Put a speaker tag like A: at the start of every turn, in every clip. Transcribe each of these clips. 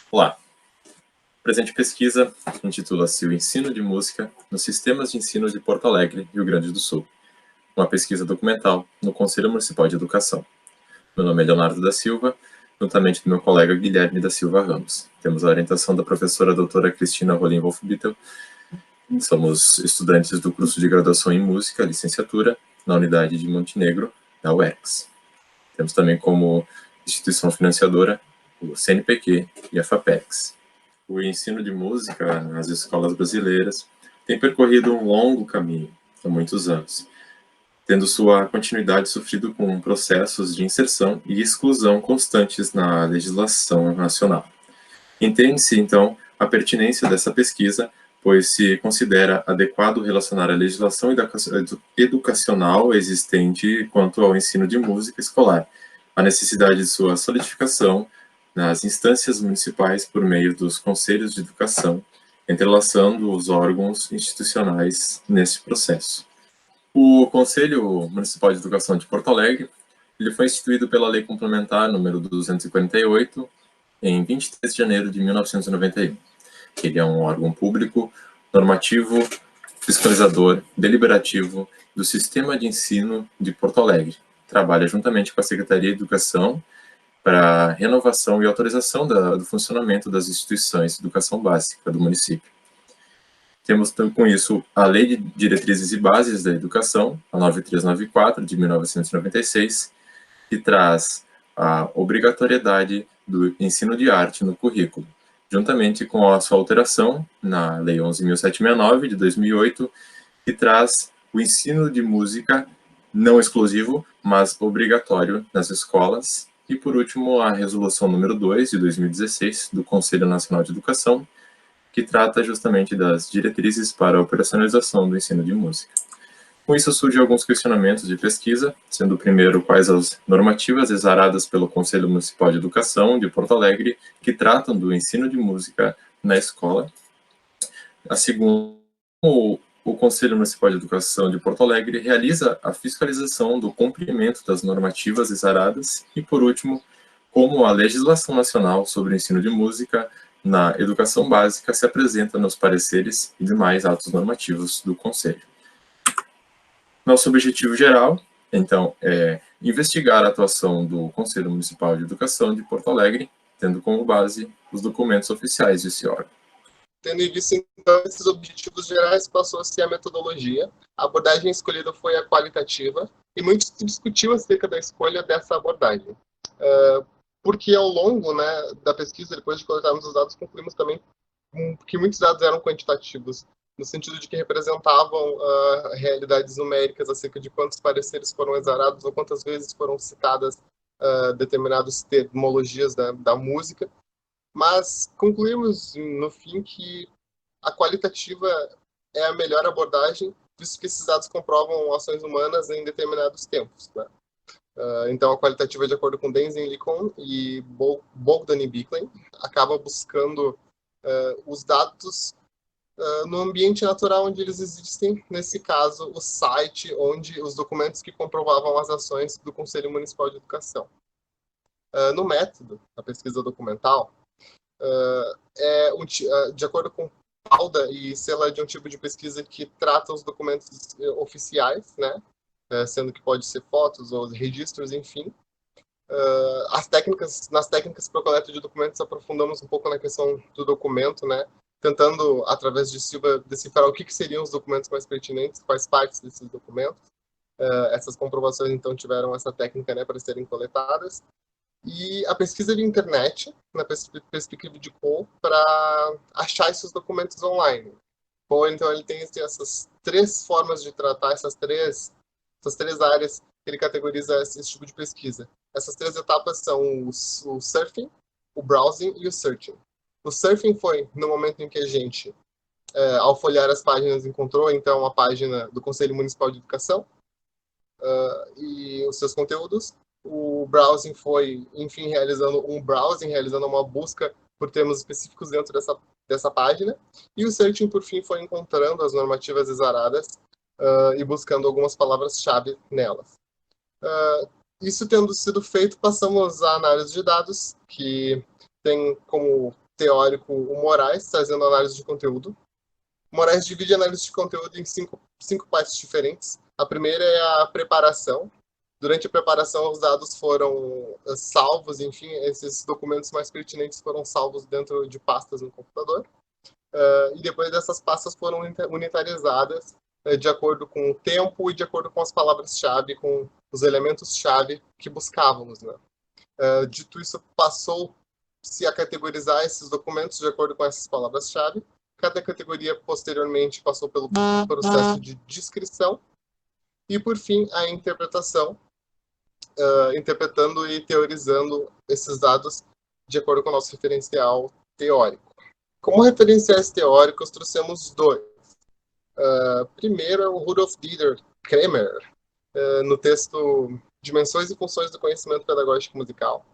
A: Olá, a presente pesquisa intitula-se O Ensino de Música nos Sistemas de Ensino de Porto Alegre, Rio Grande do Sul, uma pesquisa documental no Conselho Municipal de Educação. Meu nome é Leonardo da Silva, juntamente do meu colega Guilherme da Silva Ramos. Temos a orientação da professora doutora Cristina Rolim Wolf-Bittel. Somos estudantes do curso de graduação em música, licenciatura, na unidade de Montenegro, da UERGS. Temos também como instituição financiadora o CNPq e a FAPERGS. O ensino de música nas escolas brasileiras tem percorrido um longo caminho há muitos anos, tendo sua continuidade sofrido com processos de inserção e exclusão constantes na legislação nacional. Entende-se, então, a pertinência dessa pesquisa, pois se considera adequado relacionar a legislação educacional existente quanto ao ensino de música escolar, a necessidade de sua solidificação nas instâncias municipais por meio dos conselhos de educação, entrelaçando os órgãos institucionais nesse processo. O Conselho Municipal de Educação de Porto Alegre ele foi instituído pela Lei Complementar número 248, em 23 de janeiro de 1991. Ele é um órgão público, normativo, fiscalizador, deliberativo do Sistema de Ensino de Porto Alegre. Trabalha juntamente com a Secretaria de Educação para renovação e autorização do funcionamento das instituições de educação básica do município. Temos com isso a Lei de Diretrizes e Bases da Educação, a 9394, de 1996, que traz a obrigatoriedade do ensino de arte no currículo, juntamente com a sua alteração na Lei 11.769, de 2008, que traz o ensino de música não exclusivo, mas obrigatório nas escolas. E, por último, a Resolução número 2, de 2016, do Conselho Nacional de Educação, que trata justamente das diretrizes para a operacionalização do ensino de música. Com isso, surgem alguns questionamentos de pesquisa, sendo o primeiro quais as normativas exaradas pelo Conselho Municipal de Educação de Porto Alegre que tratam do ensino de música na escola. A segunda, o Conselho Municipal de Educação de Porto Alegre realiza a fiscalização do cumprimento das normativas exaradas e, por último, como a legislação nacional sobre o ensino de música na educação básica se apresenta nos pareceres e demais atos normativos do Conselho. Nosso objetivo geral, então, é investigar a atuação do Conselho Municipal de Educação de Porto Alegre, tendo como base os documentos oficiais desse órgão.
B: Tendo em vista, então, esses objetivos gerais, passou a ser a metodologia. A abordagem escolhida foi a qualitativa, e muito se discutiu acerca da escolha dessa abordagem. Porque ao longo, né, da pesquisa, depois de coletarmos os dados, concluímos também que muitos dados eram quantitativos, no sentido de que representavam realidades numéricas acerca de quantos pareceres foram exarados ou quantas vezes foram citadas determinadas terminologias da música. Mas concluímos, no fim, que a qualitativa é a melhor abordagem, visto que esses dados comprovam ações humanas em determinados tempos. Né? Então, a qualitativa, de acordo com Denzin Likon e Bogdan e Bicklin, acaba buscando os dados no ambiente natural onde eles existem, nesse caso, o site onde os documentos que comprovavam as ações do Conselho Municipal de Educação. No método, a pesquisa documental, de acordo com Pauda e Sela, de um tipo de pesquisa que trata os documentos oficiais, né? Sendo que pode ser fotos ou registros, enfim. Nas técnicas para o coleta de documentos, aprofundamos um pouco na questão do documento, né? Tentando, através de Silva, decifrar o que seriam os documentos mais pertinentes, quais partes desses documentos. Essas comprovações, então, tiveram essa técnica, né, para serem coletadas. E a pesquisa de internet, na perspectiva de Cole, para achar esses documentos online. Cole, então, ele tem essas três formas de tratar, essas três áreas que ele categoriza esse tipo de pesquisa. Essas três etapas são o surfing, o browsing e o searching. O surfing foi no momento em que a gente, ao folhear as páginas, encontrou, então, a página do Conselho Municipal de Educação e os seus conteúdos. O browsing foi, enfim, realizando uma busca por termos específicos dentro dessa página. E o searching, por fim, foi encontrando as normativas exaradas e buscando algumas palavras-chave nelas. Isso tendo sido feito, passamos à análise de dados, que tem como teórico, o Moraes, trazendo análise de conteúdo. O Moraes divide a análise de conteúdo em cinco partes diferentes. A primeira é a preparação. Durante a preparação, os dados foram salvos, enfim, esses documentos mais pertinentes foram salvos dentro de pastas no computador. E depois dessas pastas foram unitarizadas de acordo com o tempo e de acordo com as palavras-chave, com os elementos-chave que buscávamos, né? Dito isso, passou-se a categorizar esses documentos de acordo com essas palavras-chave. Cada categoria, posteriormente, passou pelo processo de descrição. E, por fim, a interpretação, interpretando e teorizando esses dados de acordo com o nosso referencial teórico. Como referenciais teóricos, trouxemos dois. Primeiro é o Rudolf Dieter Kremer, no texto Dimensões e Funções do Conhecimento Pedagógico Musical.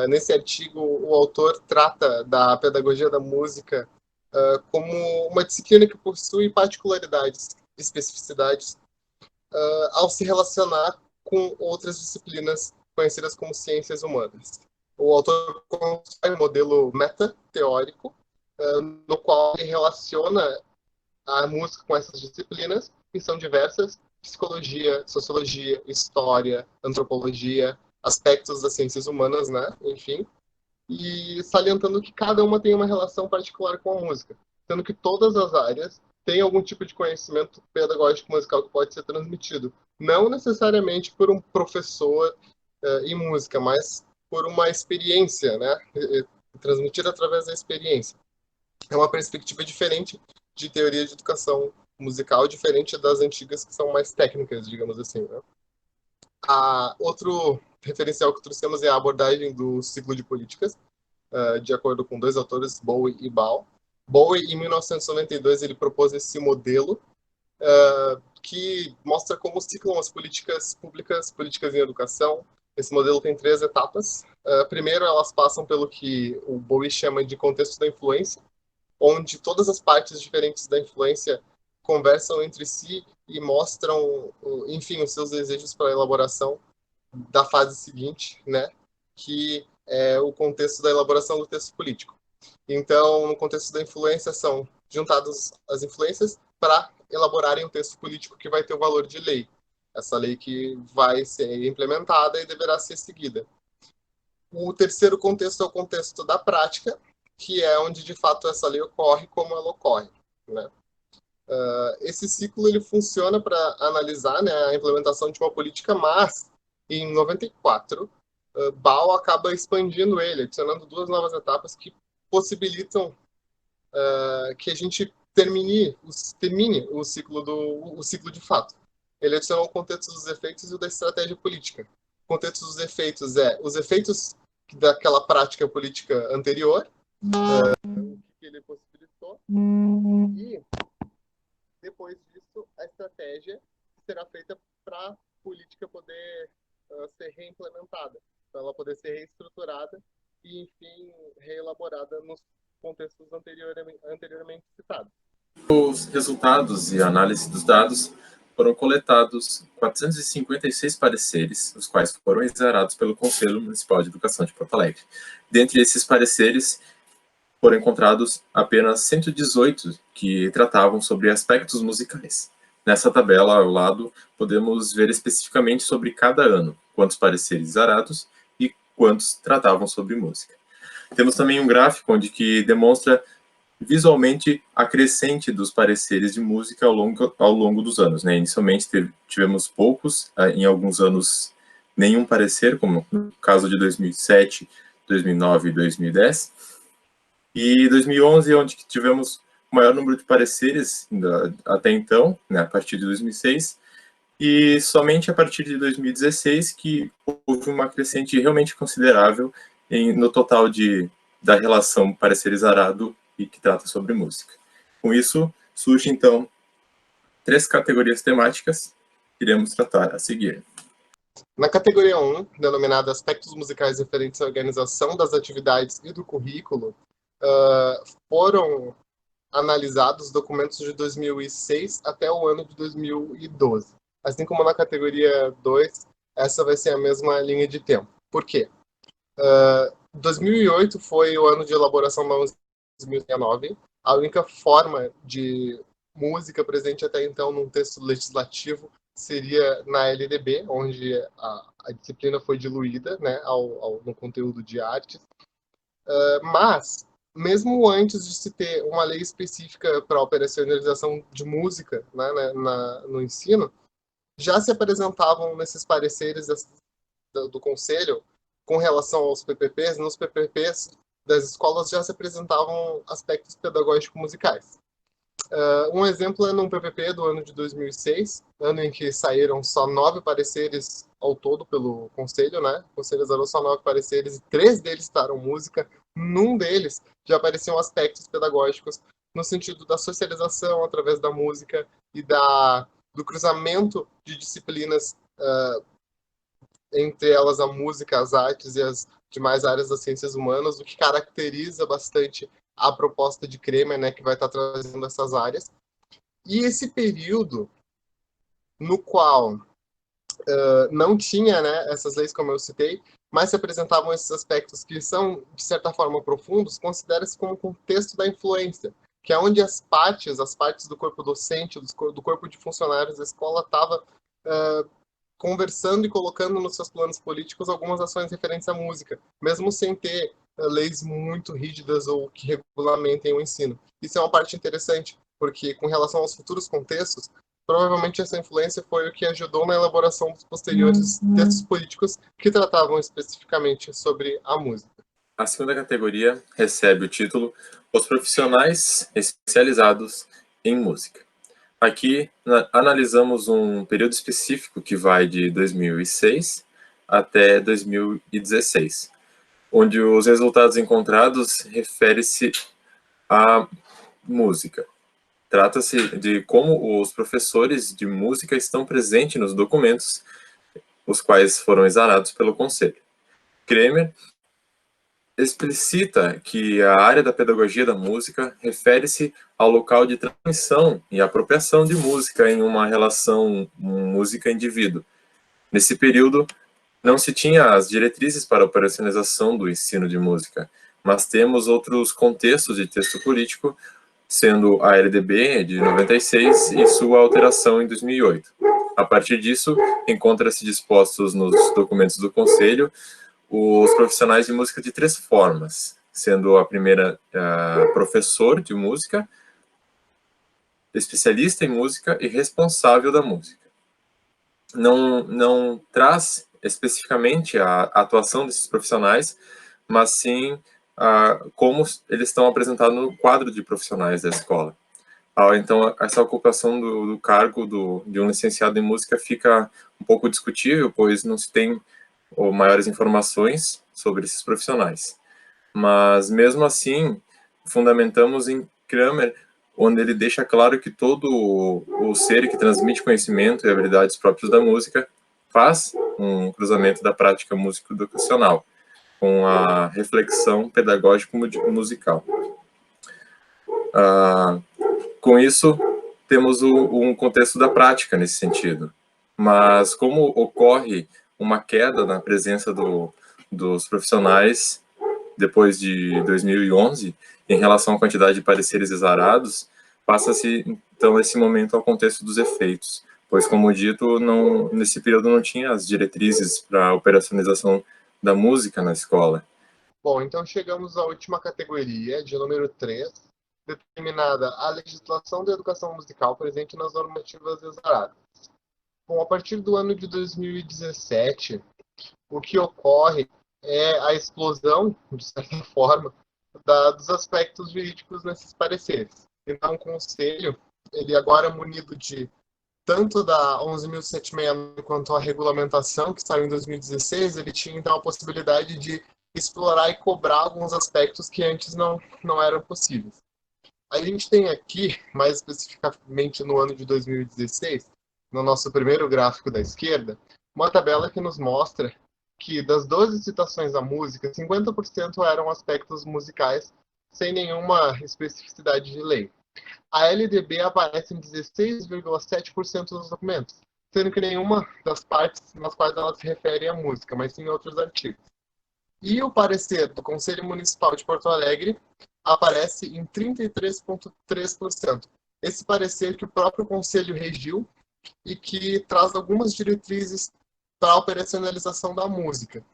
B: Nesse artigo, o autor trata da pedagogia da música como uma disciplina que possui particularidades e especificidades ao se relacionar com outras disciplinas conhecidas como ciências humanas. O autor constrói um modelo meta-teórico, no qual ele relaciona a música com essas disciplinas, que são diversas: psicologia, sociologia, história, antropologia, aspectos das ciências humanas, né? Enfim, e salientando que cada uma tem uma relação particular com a música, sendo que todas as áreas têm algum tipo de conhecimento pedagógico musical que pode ser transmitido, não necessariamente por um professor em música, mas por uma experiência, né? Transmitida através da experiência. É uma perspectiva diferente de teoria de educação musical, diferente das antigas, que são mais técnicas, digamos assim, né? Outro referencial que trouxemos é a abordagem do ciclo de políticas, de acordo com dois autores, Bowie e Ball. Bowie, em 1992, ele propôs esse modelo que mostra como ciclam as políticas públicas, políticas em educação. Esse modelo tem 3 etapas. Primeiro, elas passam pelo que o Bowie chama de contexto da influência, onde todas as partes diferentes da influência conversam entre si e mostram, enfim, os seus desejos para a elaboração da fase seguinte, né, que é o contexto da elaboração do texto político. Então, no contexto da influência, são juntadas as influências para elaborarem um texto político que vai ter o valor de lei. Essa lei que vai ser implementada e deverá ser seguida. O terceiro contexto é o contexto da prática, que é onde, de fato, essa lei ocorre, como ela ocorre, né? Esse ciclo ele funciona para analisar, né, a implementação de uma política, mas, em 94, Ball acaba expandindo ele, adicionando 2 novas etapas que possibilitam que a gente termine o ciclo de fato. Ele adiciona o contexto dos efeitos e o da estratégia política. O contexto dos efeitos os efeitos daquela prática política anterior, que ele possibilitou, e depois disso a estratégia será feita para a política poder ser reimplementada, para ela poder ser reestruturada e, enfim, reelaborada nos contextos anteriormente citados.
A: Os resultados e a análise dos dados foram coletados 456 pareceres, os quais foram exarados pelo Conselho Municipal de Educação de Porto Alegre. Dentre esses pareceres, foram encontrados apenas 118 que tratavam sobre aspectos musicais. Nessa tabela, ao lado, podemos ver especificamente sobre cada ano, quantos pareceres exarados e quantos tratavam sobre música. Temos também um gráfico onde que demonstra visualmente a crescente dos pareceres de música ao longo dos anos, né? Inicialmente tivemos poucos, em alguns anos nenhum parecer, como no caso de 2007, 2009 e 2010. E 2011, onde tivemos o maior número de pareceres até então, né, a partir de 2006, e somente a partir de 2016 que houve uma crescente realmente considerável no total da relação parecer exarado e que trata sobre música. Com isso, surge, então, 3 categorias temáticas que iremos tratar a seguir.
B: Na categoria 1, denominada Aspectos Musicais referentes à organização das atividades e do currículo, foram analisados documentos de 2006 até o ano de 2012. Assim como na categoria 2, essa vai ser a mesma linha de tempo. Por quê? 2008 foi o ano de elaboração da 11.069. A única forma de música presente até então num texto legislativo seria na LDB, onde a disciplina foi diluída, né, no conteúdo de artes. Mas, mesmo antes de se ter uma lei específica para a operacionalização de música, né, no ensino, já se apresentavam nesses pareceres do Conselho com relação aos PPPs. Nos PPPs das escolas já se apresentavam aspectos pedagógicos musicais. Um exemplo é num PPP do ano de 2006, ano em que saíram só 9 pareceres ao todo pelo Conselho, né? O Conselho exarou só 9 pareceres e 3 deles citaram música. Num deles já apareciam aspectos pedagógicos no sentido da socialização através da música e do cruzamento de disciplinas, entre elas a música, as artes e as demais áreas das ciências humanas, o que caracteriza bastante a proposta de Kremer, né, que vai estar trazendo essas áreas. E esse período no qual não tinha, né, essas leis, como eu citei, mas se apresentavam esses aspectos que são, de certa forma, profundos, considera-se como contexto da influência, que é onde as partes do corpo docente, do corpo de funcionários da escola, estava conversando e colocando nos seus planos políticos algumas ações referentes à música, mesmo sem ter leis muito rígidas ou que regulamentem o ensino. Isso é uma parte interessante, porque com relação aos futuros contextos, provavelmente essa influência foi o que ajudou na elaboração dos posteriores textos políticos que tratavam especificamente sobre a música.
A: A segunda categoria recebe o título Os Profissionais Especializados em Música. Aqui analisamos um período específico que vai de 2006 até 2016, onde os resultados encontrados referem-se à música. Trata-se de como os professores de música estão presentes nos documentos, os quais foram exarados pelo Conselho. Kremer explicita que a área da pedagogia da música refere-se ao local de transmissão e apropriação de música em uma relação música-indivíduo. Nesse período, não se tinha as diretrizes para a operacionalização do ensino de música, mas temos outros contextos de texto político, sendo a LDB de 96 e sua alteração em 2008. A partir disso, encontra-se dispostos nos documentos do Conselho os profissionais de música de 3 formas, sendo a primeira professor de música, especialista em música e responsável da música. Não traz especificamente a atuação desses profissionais, mas sim como eles estão apresentados no quadro de profissionais da escola. Então, essa ocupação do cargo de um licenciado em música fica um pouco discutível, pois não se tem maiores informações sobre esses profissionais. Mas, mesmo assim, fundamentamos em Kremer, onde ele deixa claro que todo o ser que transmite conhecimento e habilidades próprios da música faz um cruzamento da prática músico-educacional com a reflexão pedagógico-musical. Com isso, temos um contexto da prática nesse sentido. Mas como ocorre uma queda na presença dos profissionais depois de 2011, em relação à quantidade de pareceres exarados, passa-se, então, esse momento ao contexto dos efeitos, pois, como dito, nesse período não tinha as diretrizes para a operacionalização da música na escola.
B: Bom, então chegamos à última categoria, de número 3, determinada a legislação da educação musical presente nas normativas exaradas. Bom, a partir do ano de 2017, o que ocorre é a explosão, de certa forma, dos aspectos jurídicos nesses pareceres. Então, o Conselho, ele agora munido de tanto da 11.769 quanto a regulamentação que saiu em 2016, ele tinha então a possibilidade de explorar e cobrar alguns aspectos que antes não eram possíveis. A gente tem aqui, mais especificamente no ano de 2016, no nosso primeiro gráfico da esquerda, uma tabela que nos mostra que das 12 citações à música, 50% eram aspectos musicais, sem nenhuma especificidade de lei. A LDB aparece em 16,7% dos documentos, sendo que nenhuma das partes nas quais ela se refere à música, mas sim em outros artigos. E o parecer do Conselho Municipal de Porto Alegre aparece em 33,3%. Esse parecer que o próprio Conselho regiu e que traz algumas diretrizes para a operacionalização da música.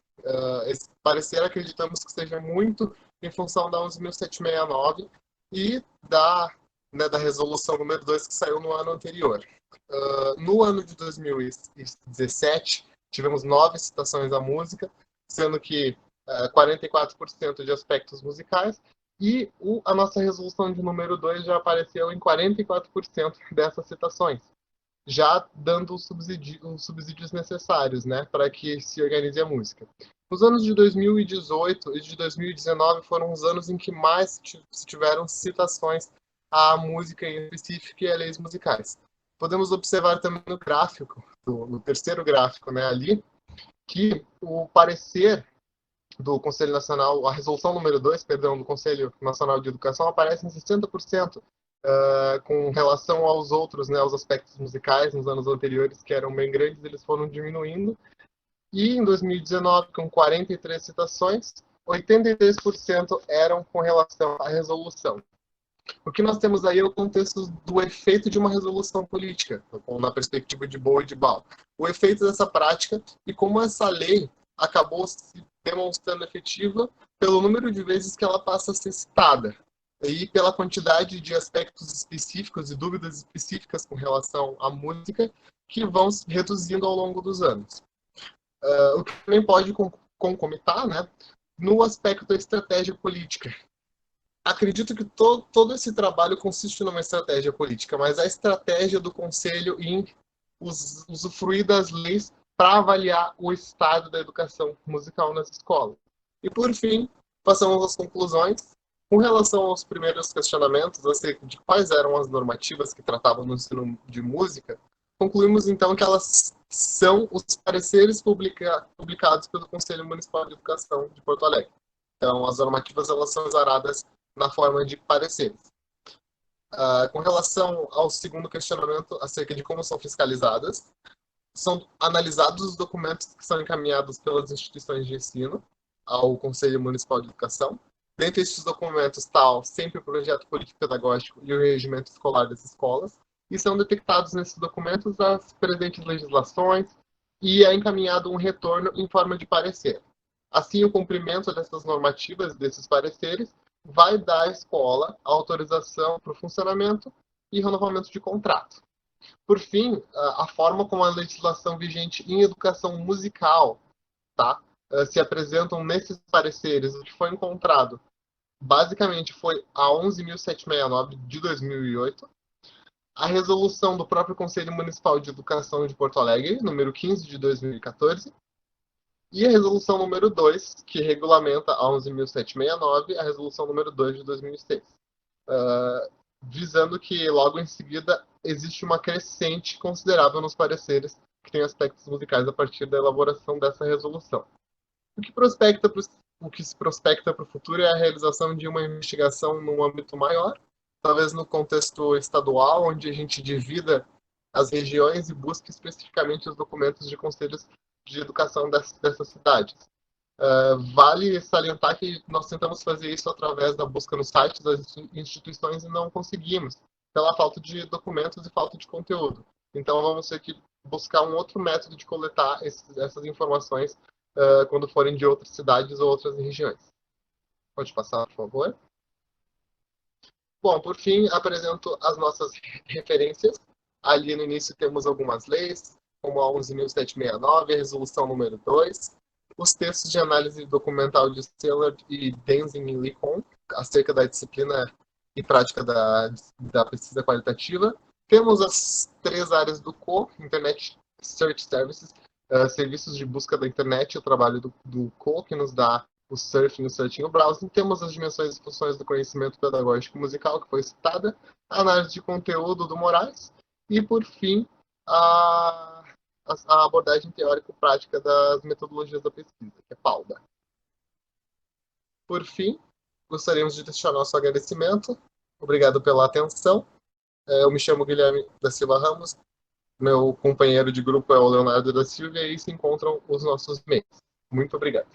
B: Esse parecer acreditamos que seja muito em função da 11.769 e da resolução número 2 que saiu no ano anterior. No ano de 2017, tivemos 9 citações à música, sendo que 44% de aspectos musicais, e a nossa resolução de número 2 já apareceu em 44% dessas citações, já dando os subsídios necessários, né, para que se organize a música. Os anos de 2018 e de 2019 foram os anos em que mais se tiveram citações à música em específico e a leis musicais. Podemos observar também no gráfico, no terceiro gráfico, né, ali, que o parecer do Conselho Nacional, a resolução número 2, perdão, do Conselho Nacional de Educação aparece em 60%, com relação aos outros, né, aos aspectos musicais nos anos anteriores, que eram bem grandes, eles foram diminuindo. E em 2019, com 43 citações, 83% eram com relação à resolução. O que nós temos aí é o contexto do efeito de uma resolução política, na perspectiva de Boa e de Bal. O efeito dessa prática e como essa lei acabou se demonstrando efetiva pelo número de vezes que ela passa a ser citada e pela quantidade de aspectos específicos e dúvidas específicas com relação à música que vão se reduzindo ao longo dos anos. O que também pode concomitar, né, no aspecto da estratégia política. Acredito que todo esse trabalho consiste numa estratégia política, mas a estratégia do Conselho em usufruir das leis para avaliar o estado da educação musical nas escolas. E, por fim, passamos às conclusões. Com relação aos primeiros questionamentos acerca de quais eram as normativas que tratavam no ensino de música, concluímos, então, que elas são os pareceres publicados pelo Conselho Municipal de Educação de Porto Alegre. Então, as normativas elas são exaradas na forma de pareceres. Com relação ao segundo questionamento acerca de como são fiscalizadas, são analisados os documentos que são encaminhados pelas instituições de ensino ao Conselho Municipal de Educação. Dentre estes documentos está sempre o projeto político-pedagógico e o regimento escolar das escolas, e são detectados nesses documentos as presentes legislações e é encaminhado um retorno em forma de parecer. Assim, o cumprimento dessas normativas, desses pareceres, vai dar à escola a autorização para o funcionamento e renovamento de contrato. Por fim, a forma como a legislação vigente em educação musical, tá, se apresentam nesses pareceres, o que foi encontrado, basicamente foi a 11.769 de 2008, a resolução do próprio Conselho Municipal de Educação de Porto Alegre, número 15 de 2014, e a resolução número 2, que regulamenta a 11.769, a resolução número 2 de 2006. Visando que, logo em seguida, existe uma crescente considerável nos pareceres que têm aspectos musicais a partir da elaboração dessa resolução. O que se prospecta para o futuro é a realização de uma investigação num âmbito maior, talvez no contexto estadual, onde a gente divida as regiões e busque especificamente os documentos de conselhos de educação dessas cidades. Vale salientar que nós tentamos fazer isso através da busca nos sites das instituições e não conseguimos, pela falta de documentos e falta de conteúdo. Então, vamos ter que buscar um outro método de coletar essas informações quando forem de outras cidades ou outras regiões. Pode passar, por favor. Bom, por fim, apresento as nossas referências. Ali no início temos algumas leis, como a 11.769, a resolução número 2, os textos de análise documental de Sellard e Denzin e Licon, acerca da disciplina e prática da pesquisa qualitativa. Temos as 3 áreas do CO, Internet Search Services, serviços de busca da internet, o trabalho do CO, que nos dá o surfing, o searching e o browsing. Temos as dimensões e funções do conhecimento pedagógico musical, que foi citada, a análise de conteúdo do Moraes, e, por fim, a abordagem teórico-prática das metodologias da pesquisa, que é PAUDA. Por fim, gostaríamos de deixar nosso agradecimento. Obrigado pela atenção. Eu me chamo Guilherme da Silva Ramos, meu companheiro de grupo é o Leonardo da Silva, e aí se encontram os nossos meios. Muito obrigado.